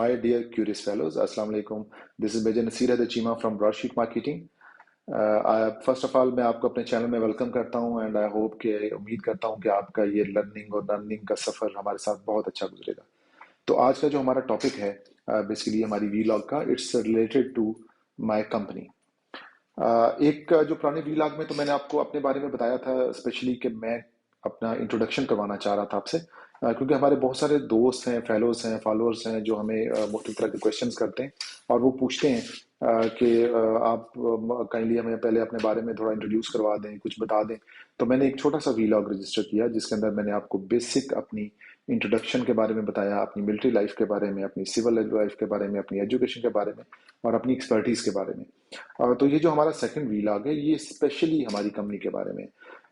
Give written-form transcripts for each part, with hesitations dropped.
My dear curious fellows, Assalamu alaikum. This is Major Nasir Chima from Broadsheet Marketing. First of all मैं आपको अपने channel में welcome करता हूं and I hope कि उम्मीद करता हूं कि आपका ये लर्निंग और लर्निंग का सफ़र हमारे साथ बहुत अच्छा गुजरेगा। तो आज का जो हमारा टॉपिक है बेसिकली हमारी वीलॉग का, it's related to my company. एक जो पुराने वीलॉग में तो मैंने आपको अपने बारे में बताया था, स्पेशली कि मैं अपना इंट्रोडक्शन करवाना चाह रहा था आपसे, क्योंकि हमारे बहुत सारे दोस्त हैं, फेलोज हैं, फॉलोअर्स हैं जो हमें मुख्तलिफ तरह के क्वेश्चंस करते हैं और वो पूछते हैं कि आप काइंडली हमें पहले अपने बारे में थोड़ा इंट्रोड्यूस करवा दें, कुछ बता दें। तो मैंने एक छोटा सा वीलॉग रजिस्टर किया जिसके अंदर मैंने आपको बेसिक अपनी इंट्रोडक्शन के बारे में बताया, अपनी मिलिट्री लाइफ के बारे में, अपनी सिविल लाइफ के बारे में, अपनी एजुकेशन के बारे में और अपनी एक्सपर्टीज के बारे में। तो ये जो हमारा सेकंड वीलॉग है ये स्पेशली हमारी कंपनी के बारे में,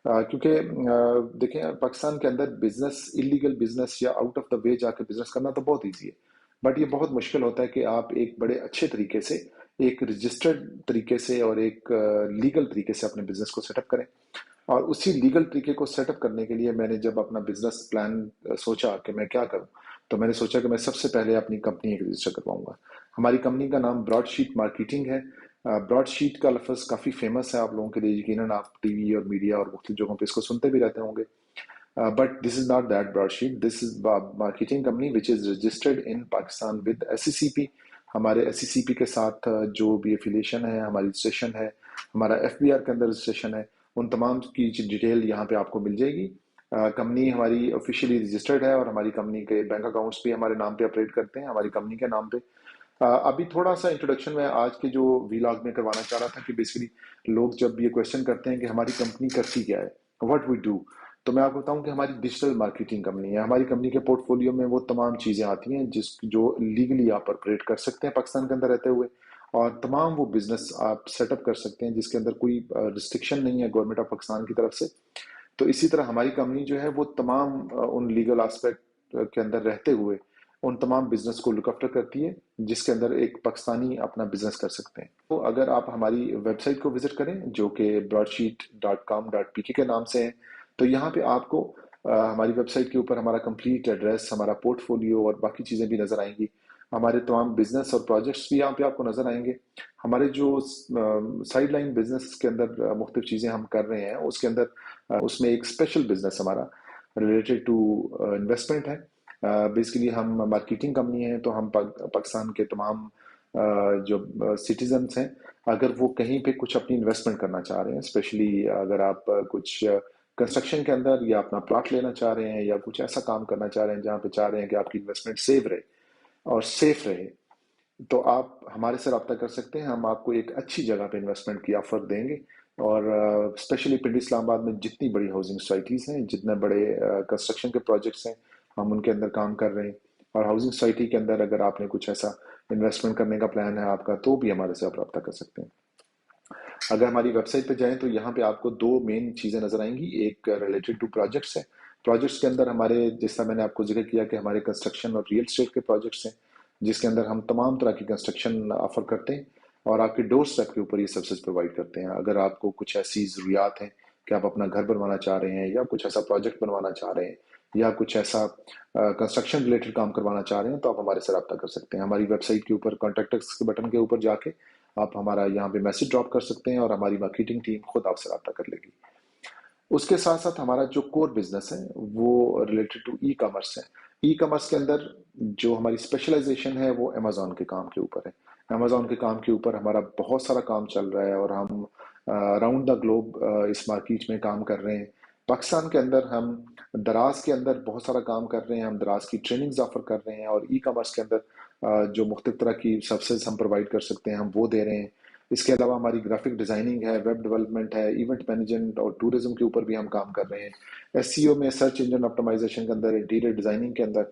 क्योंकि देखें पाकिस्तान के अंदर बिजनेस, इलीगल बिजनेस या आउट ऑफ द वे जाके बिजनेस करना तो बहुत ईजी है, बट ये बहुत मुश्किल होता है कि आप एक बड़े अच्छे तरीके से, एक रजिस्टर्ड तरीके से और एक लीगल तरीके से अपने बिजनेस को सेटअप करें। और उसी लीगल तरीके को सेटअप करने के लिए मैंने जब अपना बिजनेस प्लान सोचा कि मैं क्या करूं, तो मैंने सोचा कि मैं सबसे पहले अपनी कंपनी एक रजिस्टर करवाऊंगा। हमारी कंपनी का नाम ब्रॉडशीट मार्केटिंग है। ब्रॉडशीट का लफ्ज़ काफ़ी फेमस है आप लोगों के लिए, यकीनन आप टीवी और मीडिया और मुख्तलिफ जगहों पे इसको सुनते भी रहते होंगे। But this is not that broadsheet, this is marketing company which is registered in Pakistan with SCCP। हमारे SCCP के साथ जो भी एफिलिएशन है, हमारी रजिस्ट्रेशन है, हमारा FBR के अंदर रजिस्ट्रेशन है, उन तमाम की डिटेल यहाँ पे आपको मिल जाएगी। कंपनी हमारी ऑफिशियली रजिस्टर्ड है और हमारी कंपनी के बैंक अकाउंट्स भी हमारे नाम पे ऑपरेट करते हैं, हमारी कंपनी के नाम पे। अभी थोड़ा सा इंट्रोडक्शन में आज के जो वीलॉग में करवाना चाह रहा था कि बेसिकली लोग जब ये क्वेश्चन करते हैं कि हमारी कंपनी करती क्या है, व्हाट वी डू, तो मैं आपको बताऊं कि हमारी डिजिटल मार्केटिंग कंपनी है। हमारी कंपनी के पोर्टफोलियो में वो तमाम चीज़ें आती हैं जो लीगली आप ऑपरेट कर सकते हैं पाकिस्तान के अंदर रहते हुए, और तमाम वो बिजनेस आप सेटअप कर सकते हैं जिसके अंदर कोई रिस्ट्रिक्शन नहीं है गवर्नमेंट ऑफ पाकिस्तान की तरफ से। तो इसी तरह हमारी कंपनी जो है वो तमाम उन लीगल एस्पेक्ट के अंदर रहते हुए उन तमाम बिजनेस को लुक आफ्टर करती है जिसके अंदर एक पाकिस्तानी अपना बिजनेस कर सकते हैं। तो अगर आप हमारी वेबसाइट को विजिट करें जो कि broadsheet.com.pk के नाम से है, तो यहाँ पे आपको हमारी वेबसाइट के ऊपर हमारा कंप्लीट एड्रेस, हमारा पोर्टफोलियो और बाकी चीज़ें भी नज़र आएंगी। हमारे तमाम बिजनेस और प्रोजेक्ट्स भी यहाँ पे आपको नज़र आएंगे। हमारे जो साइड लाइन बिजनेस के अंदर मुख्तलिफ चीज़ें हम कर रहे हैं उसके अंदर उसमें एक स्पेशल बिजनेस हमारा रिलेटेड टू इन्वेस्टमेंट है। बेसिकली हम मार्केटिंग कंपनी है, तो हम पाकिस्तान के तमाम जो सिटीजन्स हैं, अगर वो कहीं पे कुछ अपनी इन्वेस्टमेंट करना चाह रहे हैं, स्पेशली अगर आप कुछ कंस्ट्रक्शन के अंदर या अपना प्लॉट लेना चाह रहे हैं या कुछ ऐसा काम करना चाह रहे हैं जहाँ पे चाह रहे हैं कि आपकी इन्वेस्टमेंट सेव रहे और सेफ रहे, तो आप हमारे से रब्ता कर सकते हैं। हम आपको एक अच्छी जगह पे इन्वेस्टमेंट की ऑफर देंगे। और स्पेशली पिंडी इस्लामाबाद में जितनी बड़ी हाउसिंग सोसाइटीज़ हैं, जितने बड़े कंस्ट्रक्शन के प्रोजेक्ट्स हैं, हम उनके अंदर काम कर रहे हैं। और हाउसिंग सोसाइटी के अंदर अगर आपने कुछ ऐसा इन्वेस्टमेंट करने का प्लान है आपका, तो भी हमारे से आप रब्ता कर सकते हैं। अगर हमारी वेबसाइट पे जाएं तो यहाँ पे आपको दो मेन चीज़ें नजर आएंगी। एक रिलेटेड टू प्रोजेक्ट्स है। प्रोजेक्ट्स के अंदर हमारे, जैसा मैंने आपको जिक्र किया कि हमारे कंस्ट्रक्शन और रियल एस्टेट के प्रोजेक्ट्स हैं जिसके अंदर हम तमाम तरह की कंस्ट्रक्शन ऑफर करते हैं और आपके डोर स्टेप के ऊपर ये सर्विसेज प्रोवाइड करते हैं। अगर आपको कुछ ऐसी ज़रूरियात हैं कि आप अपना घर बनवाना चाह रहे हैं या कुछ ऐसा प्रोजेक्ट बनवाना चाह रहे हैं या कुछ ऐसा कंस्ट्रक्शन रिलेटेड काम करवाना चाह रहे हैं, तो आप हमारे से रब्ता कर सकते हैं। हमारी वेबसाइट के ऊपर कॉन्टैक्ट अस के बटन के ऊपर जाके आप हमारा यहाँ पे मैसेज ड्रॉप कर सकते हैं और हमारी मार्केटिंग टीम खुद आपसे रब्ता कर लेगी। उसके साथ साथ हमारा जो कोर बिजनेस है वो रिलेटेड टू ई कॉमर्स है। ई कॉमर्स के अंदर जो हमारी स्पेशलाइजेशन है वो अमेजोन के काम के ऊपर है। अमेजोन के काम के ऊपर हमारा बहुत सारा काम चल रहा है और हम अराउंड द ग्लोब इस मार्केट में काम कर रहे हैं। पाकिस्तान के अंदर हम दराज के अंदर बहुत सारा काम कर रहे हैं, हम दराज की ट्रेनिंग्स ऑफर कर रहे हैं और ई कॉमर्स के अंदर जो मुख्तलिफ तरह की सर्विसेज हम प्रोवाइड कर सकते हैं हम वो दे रहे हैं। इसके अलावा हमारी ग्राफिक डिजाइनिंग है, वेब डेवलपमेंट है, इवेंट मैनेजमेंट और टूरिज्म के ऊपर भी हम काम कर रहे हैं। SEO में, सर्च इंजन ऑप्टिमाइजेशन के अंदर, इंटीरियर डिजाइनिंग के अंदर,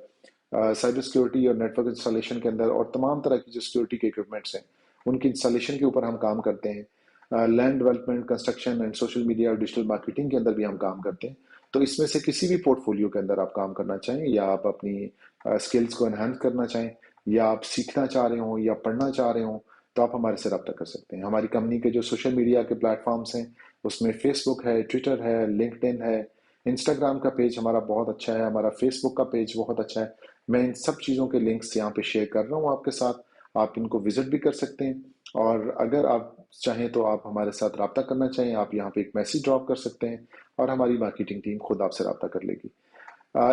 साइबर सिक्योरिटी और नेटवर्क इंस्टॉलेशन के अंदर और तमाम तरह की जो सिक्योरिटी के इक्विपमेंट्स हैं उनकी इंस्टॉलेशन के ऊपर हम काम करते हैं। Land development, construction and social media और डिजिटल मार्केटिंग के अंदर भी हम काम करते हैं। तो इसमें से किसी भी पोर्टफोलियो के अंदर आप काम करना चाहें या आप अपनी स्किल्स को एनहांस करना चाहें या आप सीखना चाह रहे हो या पढ़ना चाह रहे हो, तो आप हमारे से रब्ता कर सकते हैं। हमारी कंपनी के जो सोशल मीडिया के प्लेटफॉर्म्स हैं उसमें फेसबुक है, ट्विटर है, लिंक्डइन है, इंस्टाग्राम का पेज हमारा बहुत अच्छा है, हमारा फेसबुक का पेज बहुत अच्छा है। میں ان سب چیزوں کے لنکس یہاں پہ شیئر کر رہا ہوں آپ کے ساتھ. آپ ان کو وزٹ بھی کر سکتے ہیں، اور اگر آپ چاہیں تو آپ ہمارے ساتھ رابطہ کرنا چاہیں، آپ یہاں پہ ایک میسیج ڈراپ کر سکتے ہیں اور ہماری مارکیٹنگ ٹیم خود آپ سے رابطہ کر لے گی.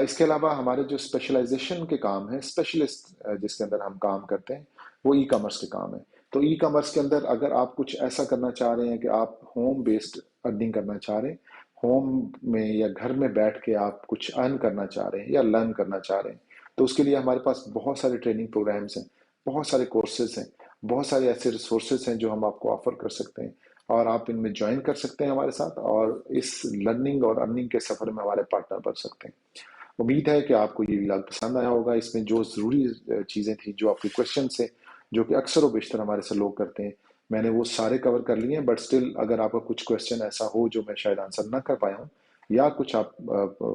اس کے علاوہ ہمارے جو اسپیشلائزیشن کے کام ہیں، اسپیشلسٹ جس کے اندر ہم کام کرتے ہیں، وہ ای کامرس کے کام ہیں. تو ای کامرس کے اندر اگر آپ کچھ ایسا کرنا چاہ رہے ہیں کہ آپ ہوم بیسڈ ارننگ کرنا چاہ رہے ہیں، ہوم میں یا گھر میں بیٹھ کے آپ کچھ ارن کرنا چاہ رہے ہیں یا لرن کرنا چاہ رہے ہیں، تو اس کے لیے ہمارے پاس بہت سارے ٹریننگ پروگرامس ہیں، بہت سارے کورسز ہیں، بہت سارے ایسے ریسورسز ہیں جو ہم آپ کو آفر کر سکتے ہیں، اور آپ ان میں جوائن کر سکتے ہیں ہمارے ساتھ، اور اس لرننگ اور ارننگ کے سفر میں ہمارے پارٹنر بن سکتے ہیں. امید ہے کہ آپ کو یہ ولاگ پسند آیا ہوگا. اس میں جو ضروری چیزیں تھیں، جو آپ کے کوشچن سے، جو کہ اکثر و بیشتر ہمارے سے لوگ کرتے ہیں، میں نے وہ سارے کور کر لیے ہیں. بٹ اسٹل اگر آپ کا کچھ کوشچن ایسا ہو جو میں شاید آنسر نہ کر پایا ہوں، یا کچھ آپ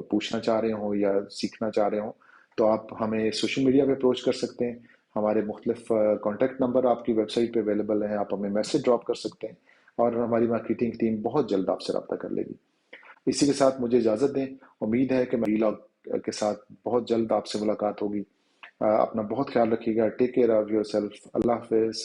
پوچھنا چاہ رہے ہوں یا سیکھنا چاہ رہے ہوں، تو آپ ہمیں سوشل میڈیا پہ اپروچ کر سکتے ہیں. ہمارے مختلف کانٹیکٹ نمبر آپ کی ویب سائٹ پہ اویلیبل ہیں، آپ ہمیں میسج ڈراپ کر سکتے ہیں، اور ہماری مارکیٹنگ ٹیم بہت جلد آپ سے رابطہ کر لے گی. اسی کے ساتھ مجھے اجازت دیں. امید ہے کہ ویلاگ کے ساتھ بہت جلد آپ سے ملاقات ہوگی. اپنا بہت خیال رکھیے گا. Take care of your Allah حافظ.